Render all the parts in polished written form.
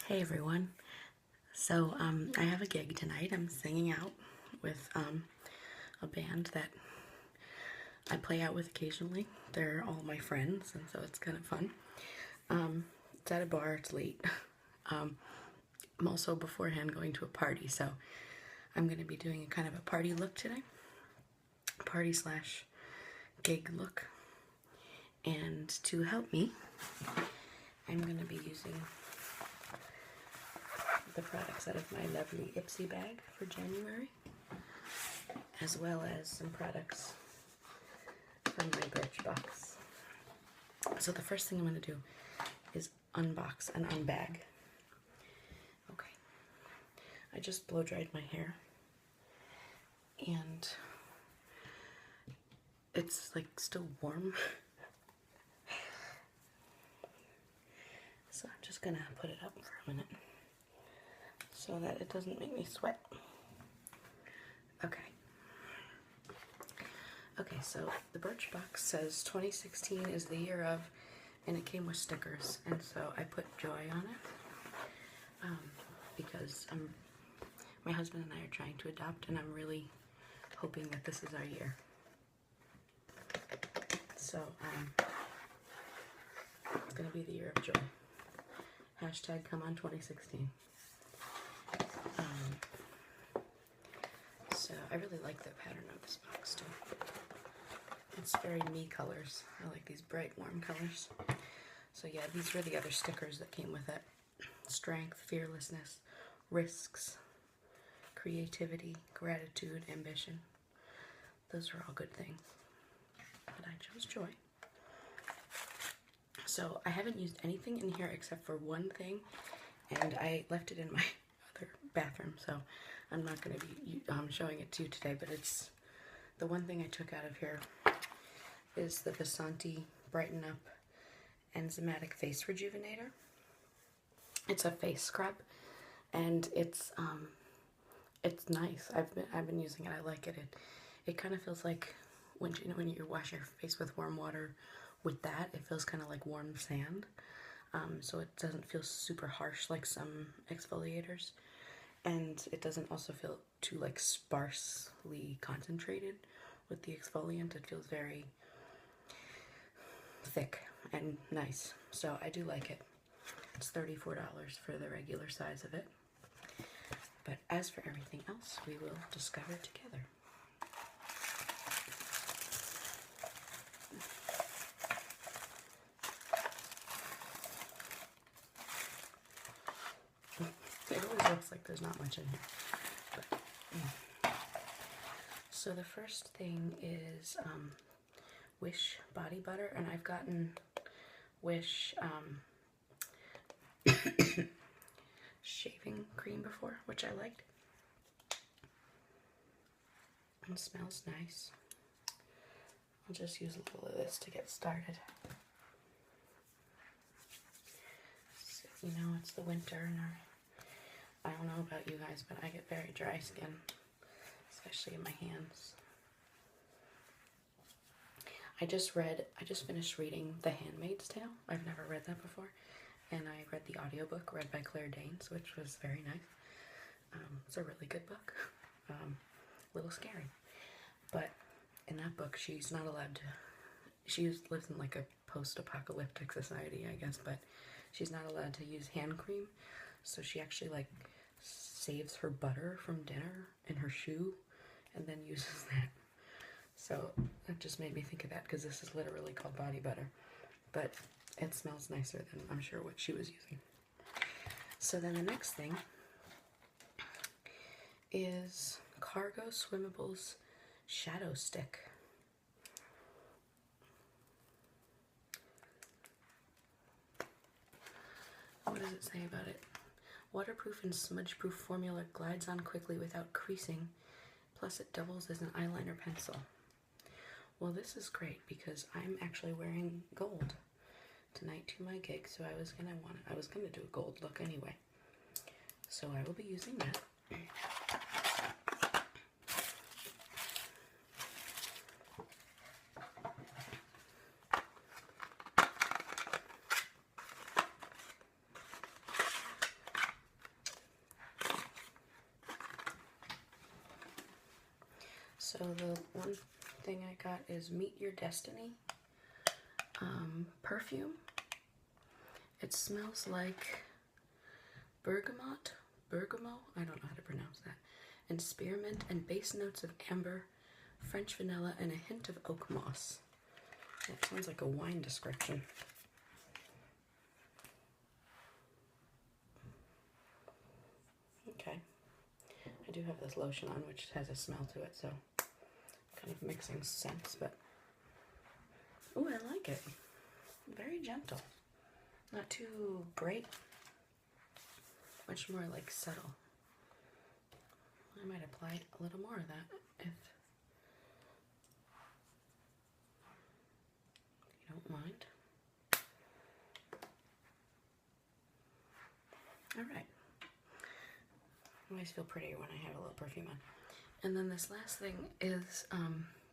Hey everyone. So I have a gig tonight. I'm singing out with a band that I play out with occasionally. They're all my friends, and so it's kind of fun. It's at a bar. It's late. I'm also beforehand going to a party, so I'm going to be doing a kind of a party look today. Party slash gig look. And to help me, I'm going to be using the products out of my lovely Ipsy bag for January, as well as some products from my BirchBox. So the first thing I'm going to do is unbox and unbag. Okay, I just blow dried my hair, and it's like still warm. So I'm just gonna put it up for a minute so that it doesn't make me sweat. Okay. Okay, so the BirchBox says 2016 is the year of, and it came with stickers, and so I put joy on it because my husband and I are trying to adopt, and I'm really hoping that this is our year. So it's gonna be the year of joy. Hashtag come on 2016. So I really like the pattern of this box too. It's very me colors. I like these bright warm colors. So yeah, these were the other stickers that came with it. Strength, fearlessness, risks, creativity, gratitude, ambition. Those are all good things. But I chose joy. So I haven't used anything in here except for one thing, and I left it in my other bathroom, so I'm not going to be showing it to you today, but it's the one thing I took out of here is the Vasanti Brighten Up Enzymatic Face Rejuvenator. It's a face scrub, and it's nice. I've been using it. I like it. It kind of feels like when you wash your face with warm water. With that, it feels kind of like warm sand, so it doesn't feel super harsh like some exfoliators, and it doesn't also feel too like sparsely concentrated with the exfoliant. It feels very thick and nice, so I do like it. It's $34 for the regular size of it, but as for everything else, we will discover together. It always looks like there's not much in here. But, So the first thing is Wish body butter, and I've gotten Wish shaving cream before, which I liked. It smells nice. I'll just use a little of this to get started. So, you know, it's the winter, and I don't know about you guys, but I get very dry skin, especially in my hands. I just finished reading The Handmaid's Tale. I've never read that before, and I read the audiobook read by Claire Danes, which was very nice. It's a really good book. A little scary, but in that book, she's not allowed to. She lives in like a post-apocalyptic society, I guess, but she's not allowed to use hand cream. So she actually like saves her butter from dinner in her shoe and then uses that. So that just made me think of that, because this is literally called body butter, but it smells nicer than I'm sure what she was using. So then the next thing is Cargo Swimmables Shadow Stick. What does it say about it? Waterproof and smudge-proof formula glides on quickly without creasing, plus it doubles as an eyeliner pencil. Well, this is great because I'm actually wearing gold tonight to my gig, so I was gonna do a gold look anyway. So I will be using that. So the one thing I got is Meet Your Destiny perfume. It smells like bergamot, I don't know how to pronounce that, and spearmint, and base notes of amber, French vanilla, and a hint of oak moss. That sounds like a wine description. Okay. I do have this lotion on, which has a smell to it, so kind of mixing scents, but ooh, I like it. Very gentle. Not too bright. Much more like subtle. I might apply a little more of that if you don't mind. Alright. I always feel prettier when I have a little perfume on. And then this last thing is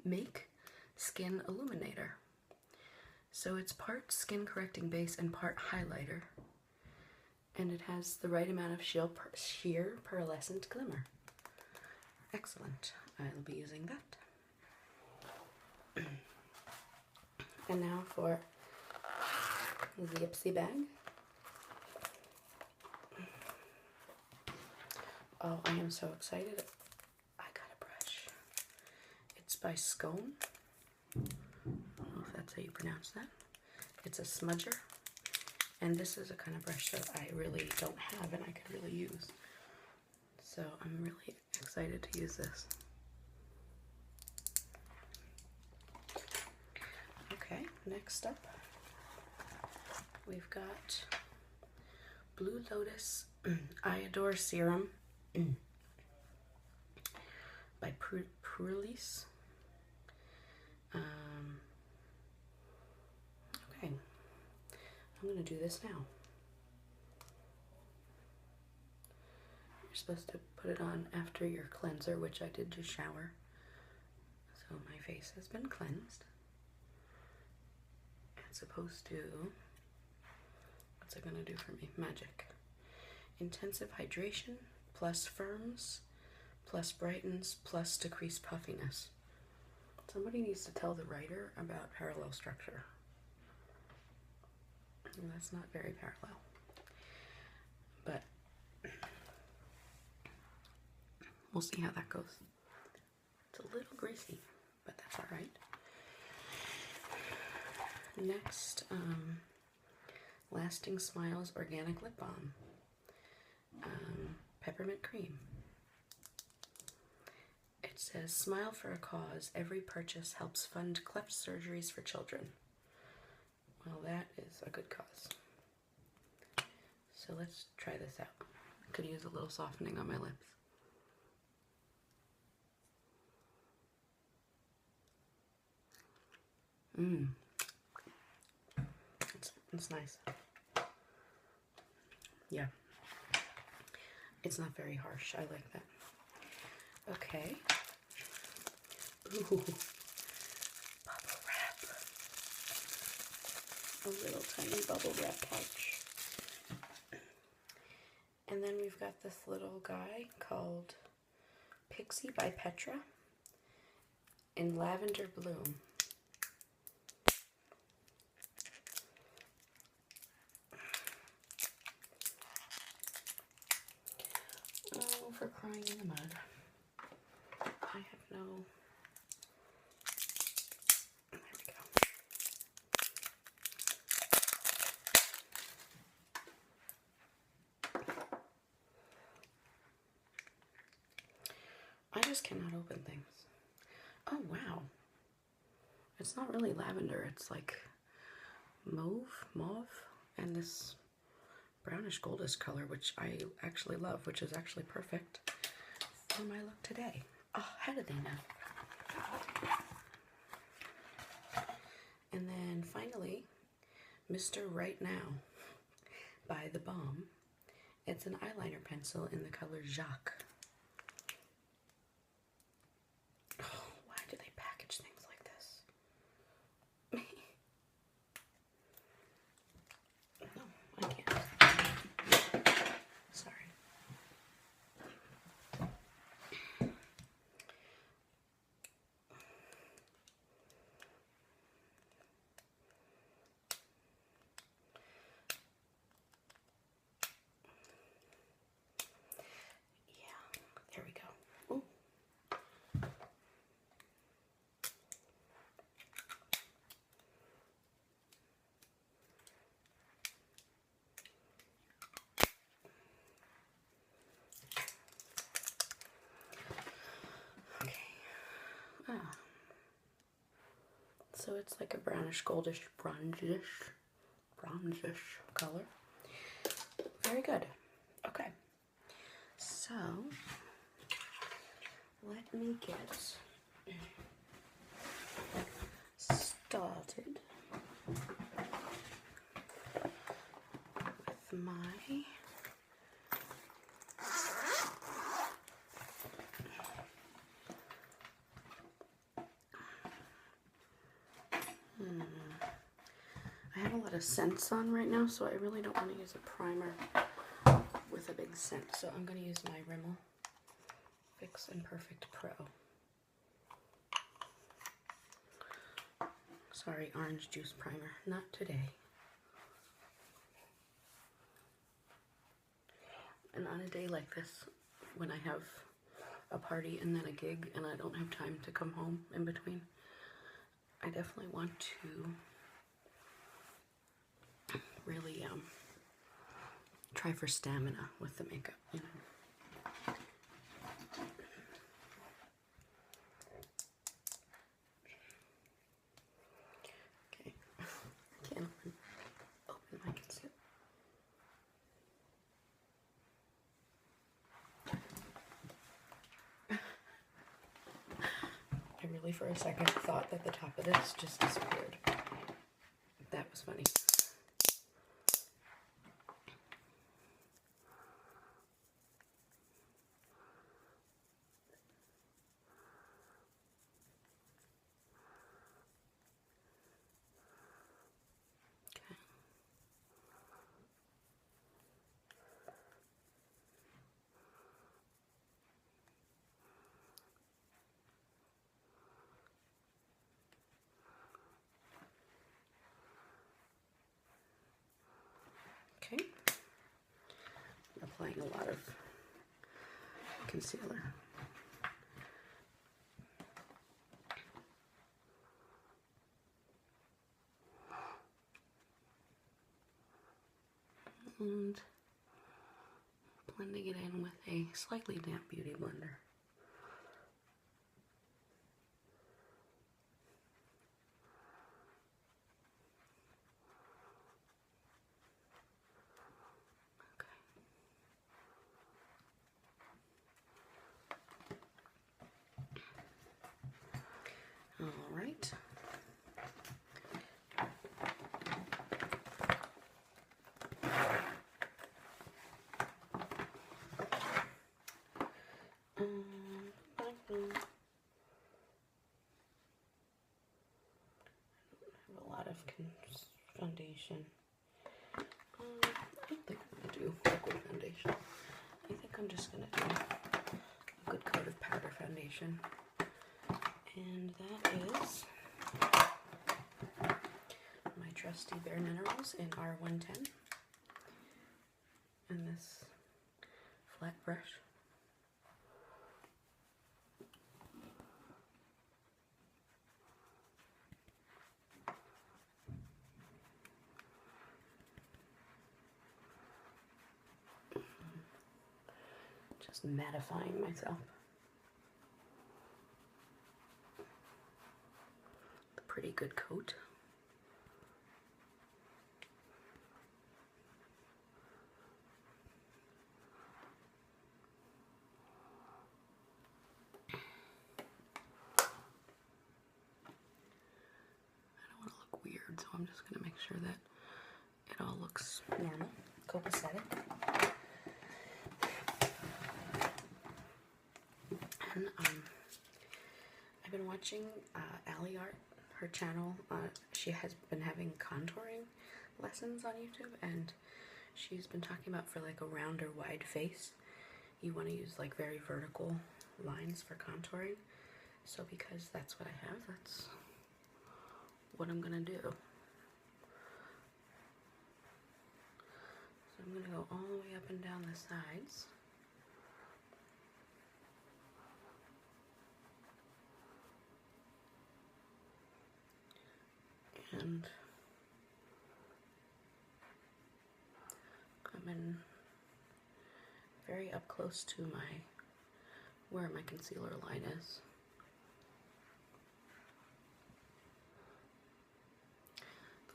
Make Skin Illuminator. So it's part skin correcting base and part highlighter. And it has the right amount of sheer pearlescent glimmer. Excellent. I'll be using that. And now for the Ipsy bag. Oh, I am so excited. I got a brush. It's by Scone. I don't know if that's how you pronounce that. It's a smudger. And this is a kind of brush that I really don't have and I could really use. So I'm really excited to use this. Okay, next up, we've got Blue Lotus I Adore Serum by Purlis. Okay, I'm going to do this now. You're supposed to put it on after your cleanser, which I did just shower. So my face has been cleansed. It's supposed to, what's it going to do for me? Magic. Intensive hydration, plus firms, plus brightens, plus decrease puffiness. Somebody needs to tell the writer about parallel structure. And that's not very parallel. But we'll see how that goes. It's a little greasy, but that's all right. Next, Lasting Smiles Organic Lip Balm. Peppermint cream. It says, smile for a cause. Every purchase helps fund cleft surgeries for children. Well, that is a good cause. So let's try this out. I could use a little softening on my lips. It's nice. Yeah. It's not very harsh. I like that. Okay. Ooh. Bubble wrap. A little tiny bubble wrap pouch. And then we've got this little guy called Pixie by Petra in Lavender Bloom. Oh, for crying in the mud. I have no... There we go. I just cannot open things. Oh, wow. It's not really lavender. It's like mauve, and this brownish goldish color, which I actually love, which is actually perfect for my look today. Oh, how did they know? And then finally, Mr. Right Now by The Balm. It's an eyeliner pencil in the color Jacques. Oh, why do they package things like this? No, I can't. Sorry. so it's like a brownish, goldish, bronzish color. Very good. Okay, so let me get started with my I have a lot of scents on right now, so I really don't want to use a primer with a big scent, so I'm going to use my Rimmel Fix and Perfect Pro. Sorry, orange juice primer, not today. And on a day like this, when I have a party and then a gig and I don't have time to come home in between, I definitely want to really try for stamina with the makeup, you know. Okay, I can't open my concealer. I really for a second thought that the top of this just disappeared. That was funny. Okay, I'm applying a lot of concealer. And blending it in with a slightly damp beauty blender. All right. A lot of foundation. I don't think I'm going to do liquid foundation. I think I'm just going to do a good coat of powder foundation. And that is my trusty Bare Minerals in R110. And this flat brush. Just mattifying myself. A pretty good coat. So I'm just going to make sure that it all looks normal, copacetic. And I've been watching Ali Art, her channel. She has been having contouring lessons on YouTube, and she's been talking about for like a round or wide face, you want to use like very vertical lines for contouring. So because that's what I have, that's what I'm going to do. So I'm going to go all the way up and down the sides. And come in very up close to where my concealer line is.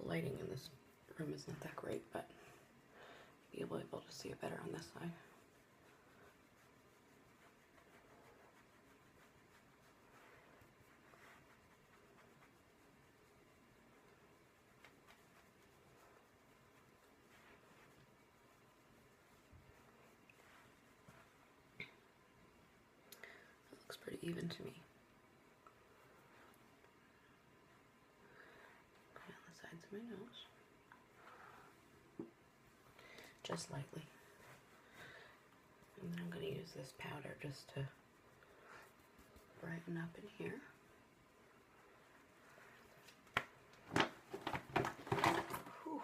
The lighting in this room is not that great, but you'll be able to see it better on this side. It looks pretty even to me. On the sides of my nose. Just lightly. And then I'm going to use this powder just to brighten up in here. Whew.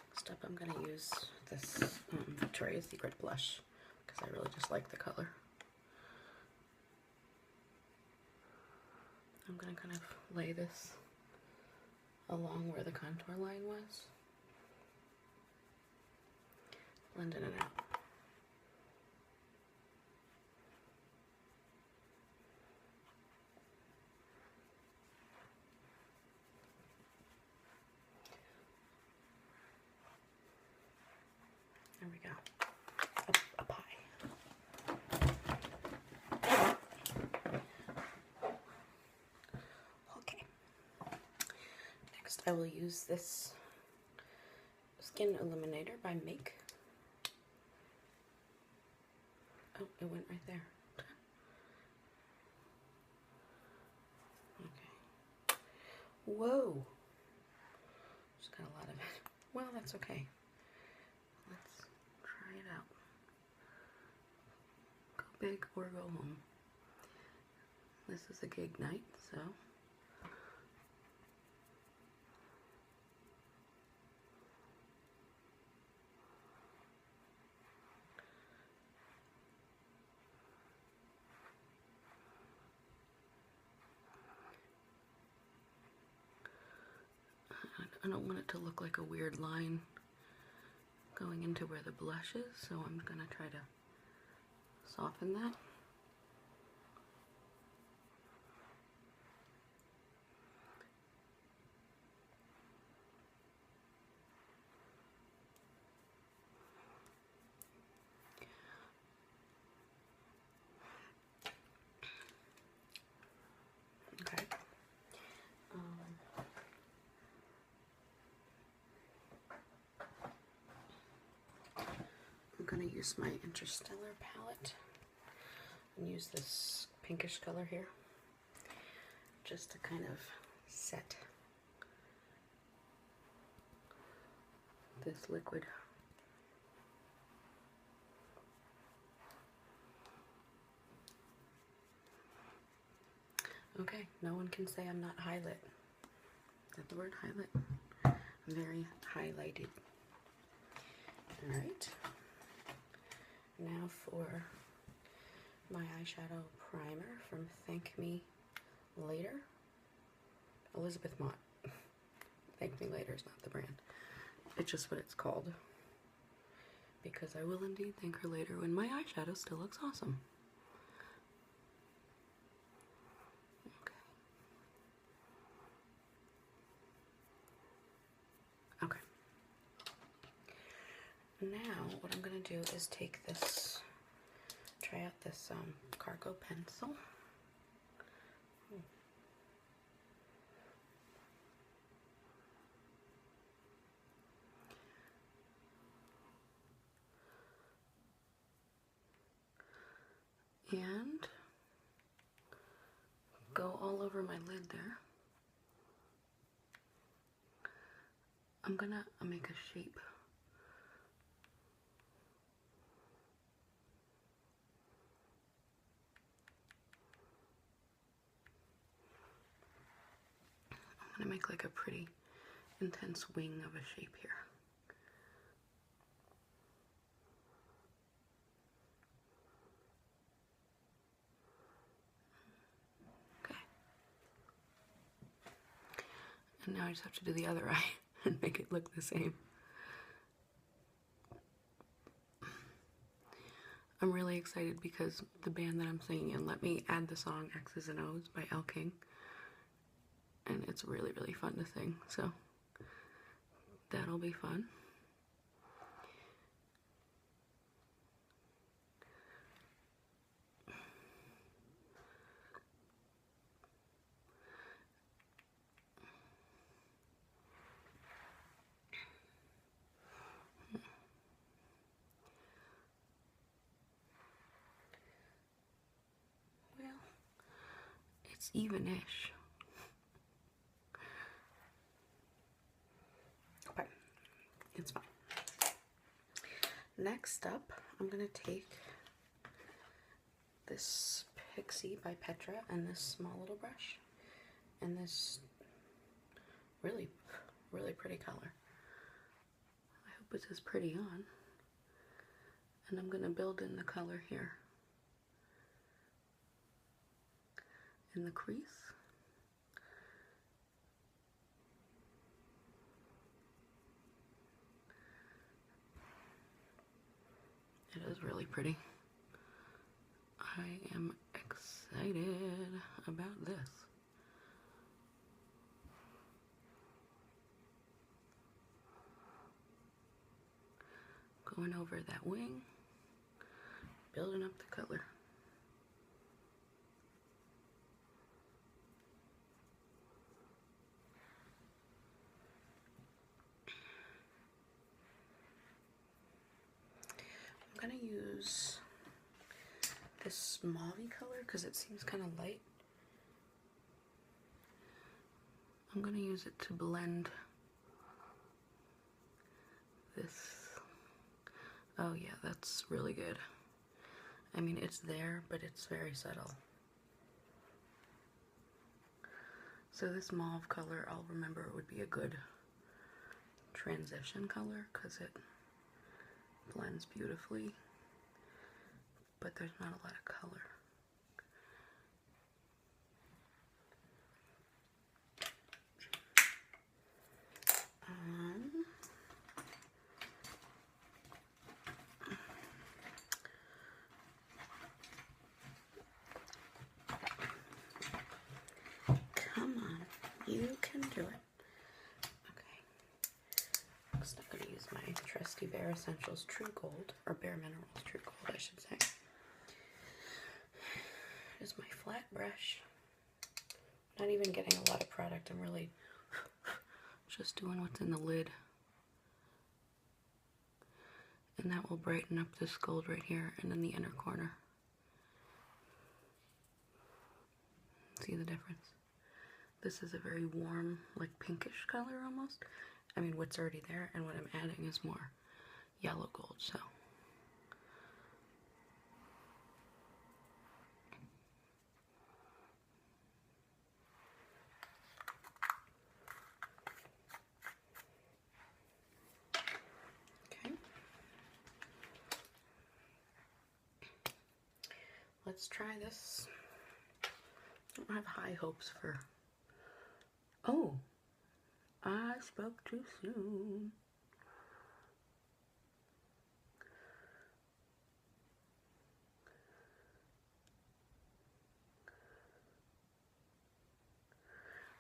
Next up, I'm going to use this Victoria's Secret blush because I really just like the color. I'm going to kind of lay this along where the contour line was, blending it out. There we go. A pie. Okay. Next, I will use this Skin Illuminator by Make. Oh, it went right there. Okay. Whoa. Just got a lot of it. Well, that's okay. Let's try it out. Go big or go home. This is a gig night, so I don't want it to look like a weird line going into where the blush is, so I'm going to try to soften that. Okay. I'm going to use my Interstellar palette and use this pinkish color here just to kind of set this liquid. Okay, no one can say I'm not highlight. Is that the word, highlight? I'm very highlighted. Alright. Now for my eyeshadow primer from Thank Me Later. Elizabeth Mott. Thank Me Later is not the brand. It's just what it's called. Because I will indeed thank her later when my eyeshadow still looks awesome. Okay. Now what I'm going to do is take this, try out this cargo pencil. And go all over my lid there. I'm gonna make a shape. I'm gonna make like a pretty intense wing of a shape here. Okay. And now I just have to do the other eye. and make it look the same. I'm really excited because the band that I'm singing in let me add the song X's and O's by Elle King. And it's really, really fun to sing, so that'll be fun. Well, it's even-ish. Okay, it's fine. Next up, I'm going to take this Pixie by Petra and this small little brush and this really, really pretty color. I hope it's as pretty on. And I'm going to build in the color here in the crease. It is really pretty. I am excited about this. Going over that wing, building up the color. I'm going to use this mauvey color because it seems kind of light. I'm going to use it to blend this. Oh yeah, that's really good. I mean, it's there, but it's very subtle. So this mauve color, I'll remember it would be a good transition color because it blends beautifully, but there's not a lot of color. Come on, you can do it. Okay, next I'm going to use my trusty Bare Essentials True Gold, or Bare Minerals True Gold, I should say. Here's my flat brush. Not even getting a lot of product, I'm really just doing what's in the lid. And that will brighten up this gold right here and in the inner corner. See the difference? This is a very warm, like pinkish color almost. I mean, what's already there, and what I'm adding is more yellow gold, so. Okay. Let's try this. I don't have high hopes for... Oh, I spoke too soon.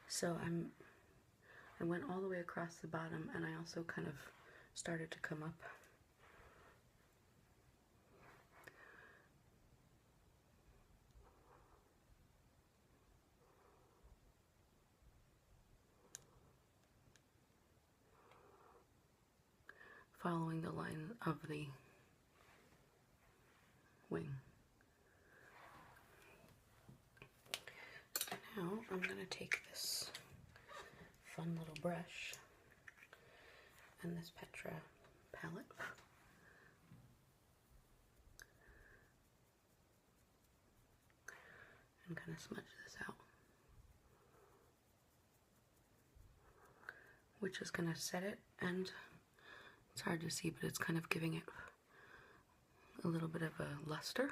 So I went all the way across the bottom, and I also kind of started to come up. Following the line of the wing. Now I'm going to take this fun little brush and this Petra palette and kind of smudge this out, which is going to set it, and it's hard to see, but it's kind of giving it a little bit of a luster.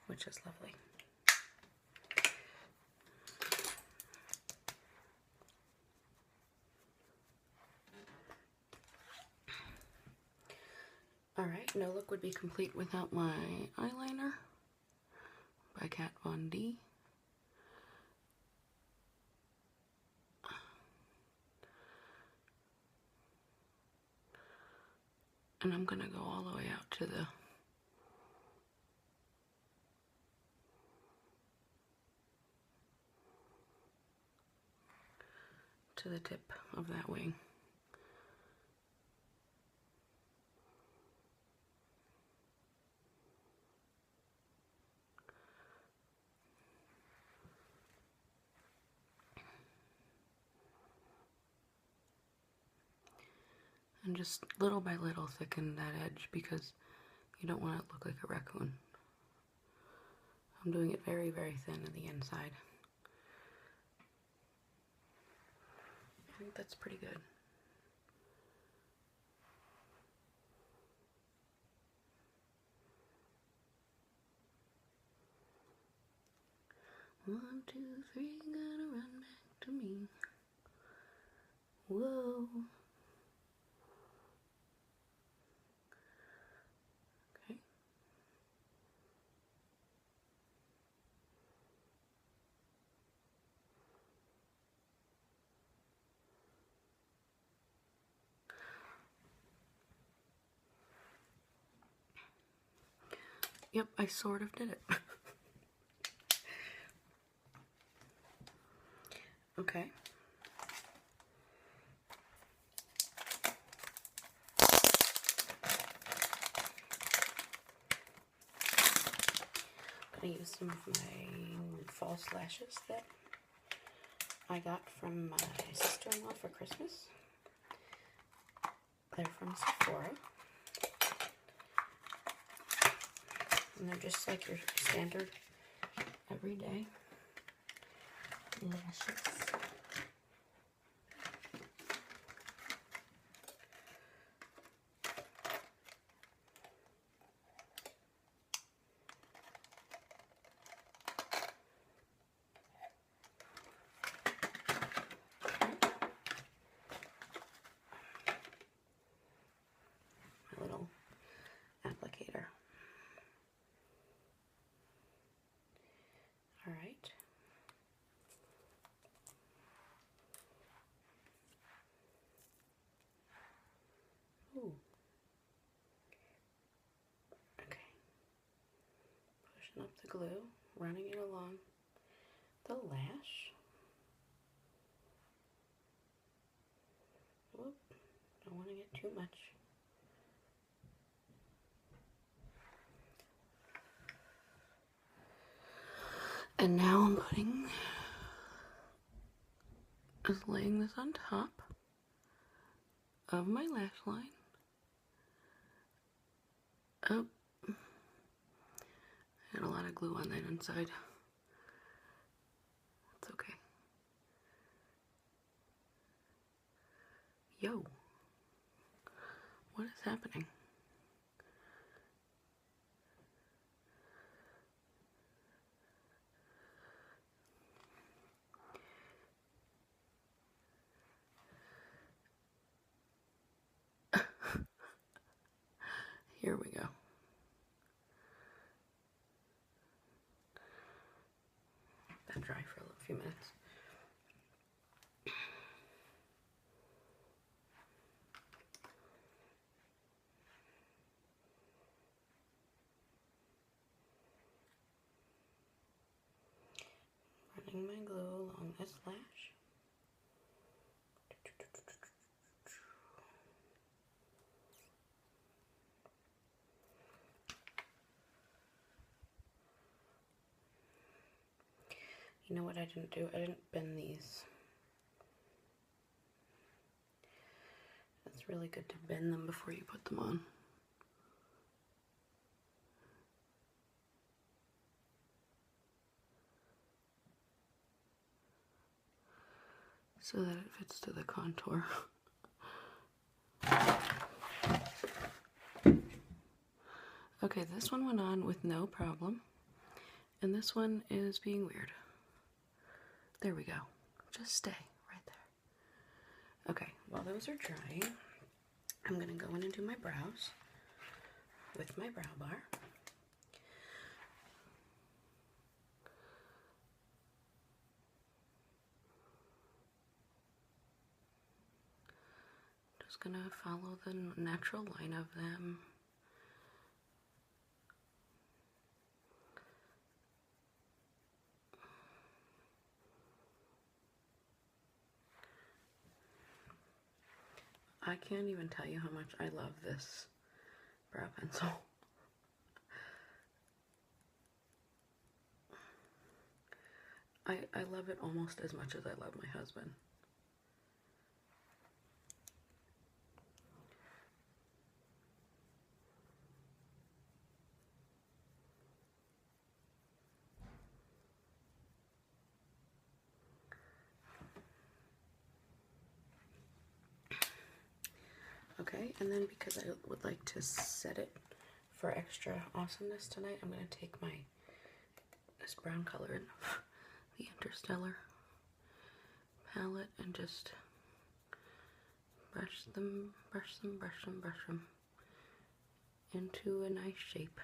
Which is lovely. Alright, no look would be complete without my eyeliner by Kat Von D. And I'm gonna go all the way out to the tip of that wing. And just little by little thicken that edge because you don't want it to look like a raccoon. I'm doing it very, very thin on the inside. I think that's pretty good. One, two, three, gotta run back to me. Whoa. Okay. Yep, I sort of did it. Okay. I'm gonna use some of my false lashes that I got from my sister-in-law for Christmas. They're from Sephora. And they're just like your standard everyday lashes. My little applicator. All right. Ooh. Okay. Pushing up the glue, running it along the lash. Whoop. Don't want to get too much. And now I'm laying this on top of my lash line. Oh, I had a lot of glue on that inside. It's okay. Yo, what is happening? Here we go. Let that dry for a few minutes. Running my glue along this lash. You know what I didn't do? I didn't bend these. It's really good to bend them before you put them on. So that it fits to the contour. Okay, this one went on with no problem. And this one is being weird. There we go. Just stay right there. Okay, while those are drying, I'm going to go in and do my brows. with my brow bar. Just gonna follow the natural line of them. I can't even tell you how much I love this brow pencil. I love it almost as much as I love my husband. Okay, and then because I would like to set it for extra awesomeness tonight, I'm going to take this brown color in the Interstellar palette and just brush them into a nice shape.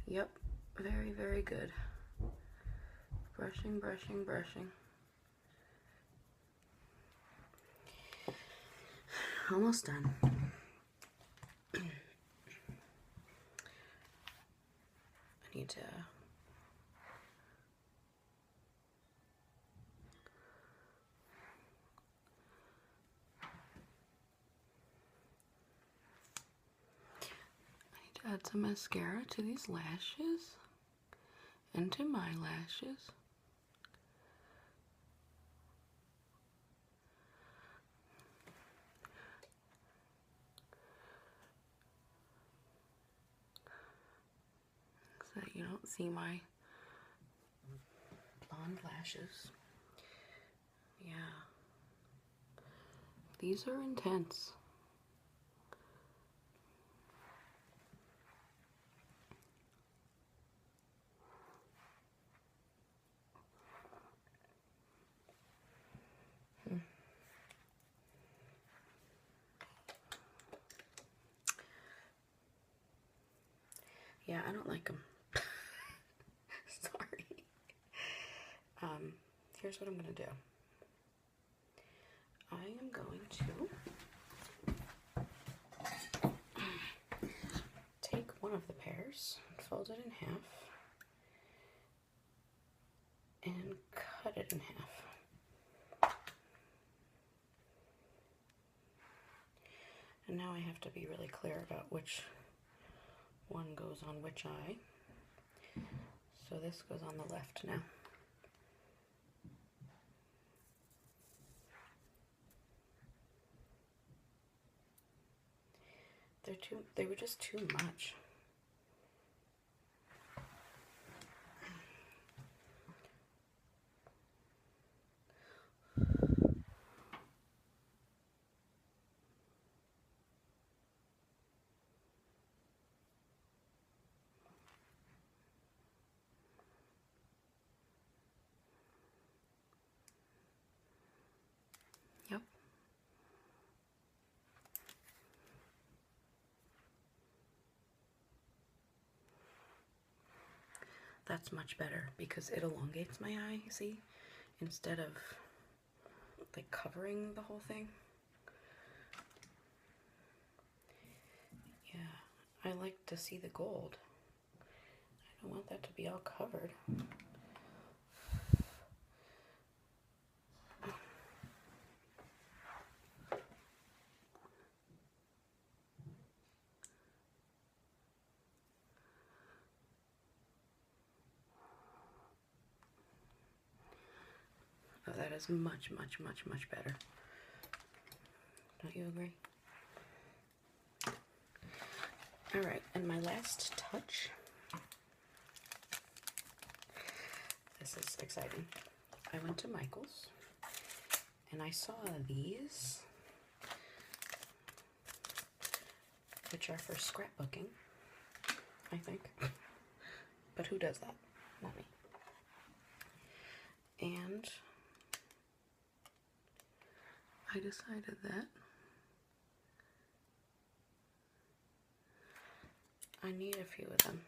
Yep, very, very good. Brushing. Almost done. I need to add some mascara to these lashes and to my lashes. So that you don't see my blonde lashes. Yeah. These are intense. Yeah, I don't like them. Sorry. Here's what I'm going to do. I am going to take one of the pairs, fold it in half, and cut it in half. And now I have to be really clear about which one goes on which eye. So this goes on the left now. They were just too much. Yep. That's much better because it elongates my eye, see? Instead of like covering the whole thing. Yeah, I like to see the gold. I don't want that to be all covered. Oh, that is much, much, much, much better. Don't you agree? All right, and my last touch. This is exciting. I went to Michael's and I saw these, which are for scrapbooking, I think. But who does that? Not me. And I decided that I need a few of them.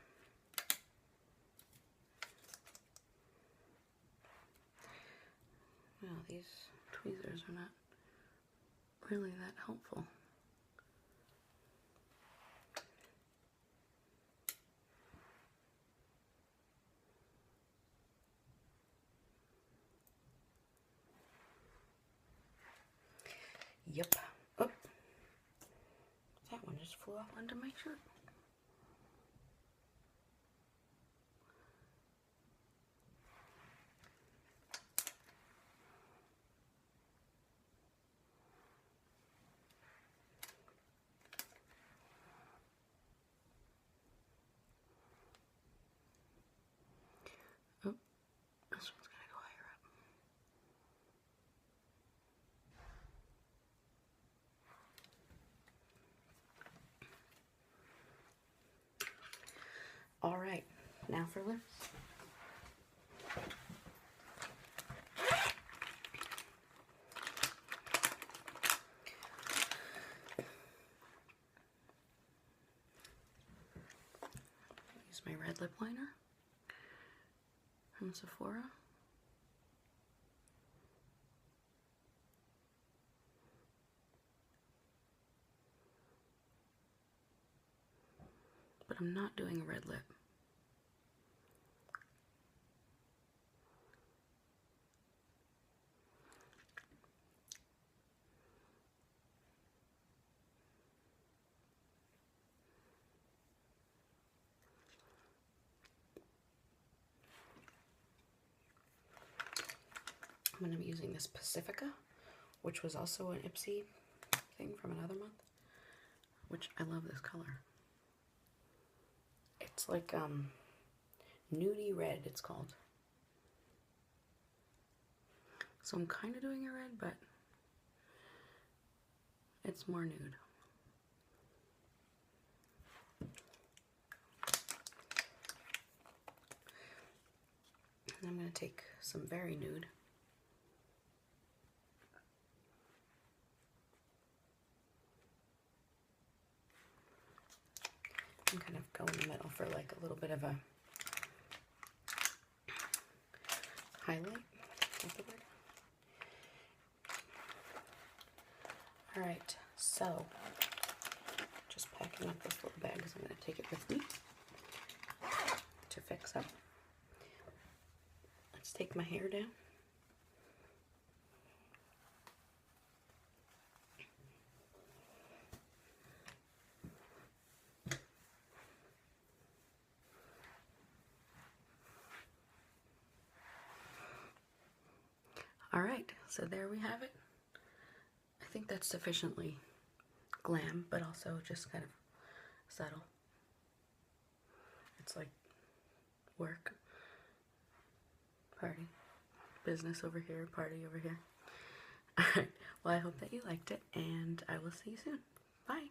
Well, these tweezers are not really that helpful. Yep. Oh, that one just flew off onto my shirt. Oh, this one's gonna go higher up. All right, now for lips. Use my red lip liner from Sephora. But I'm not doing a red lip. I'm going to be using this Pacifica, which was also an Ipsy thing from another month, which I love this color. It's like nudie red, it's called. So I'm kind of doing a red, but it's more nude. And I'm going to take some very nude. And kind of go in the middle for like a little bit of a highlight. Is that the word? Alright, so just packing up this little bag because I'm going to take it with me to fix up. Let's take my hair down. Alright, so there we have it. I think that's sufficiently glam, but also just kind of subtle. It's like work, party, business over here, party over here. Alright, well I hope that you liked it, and I will see you soon. Bye!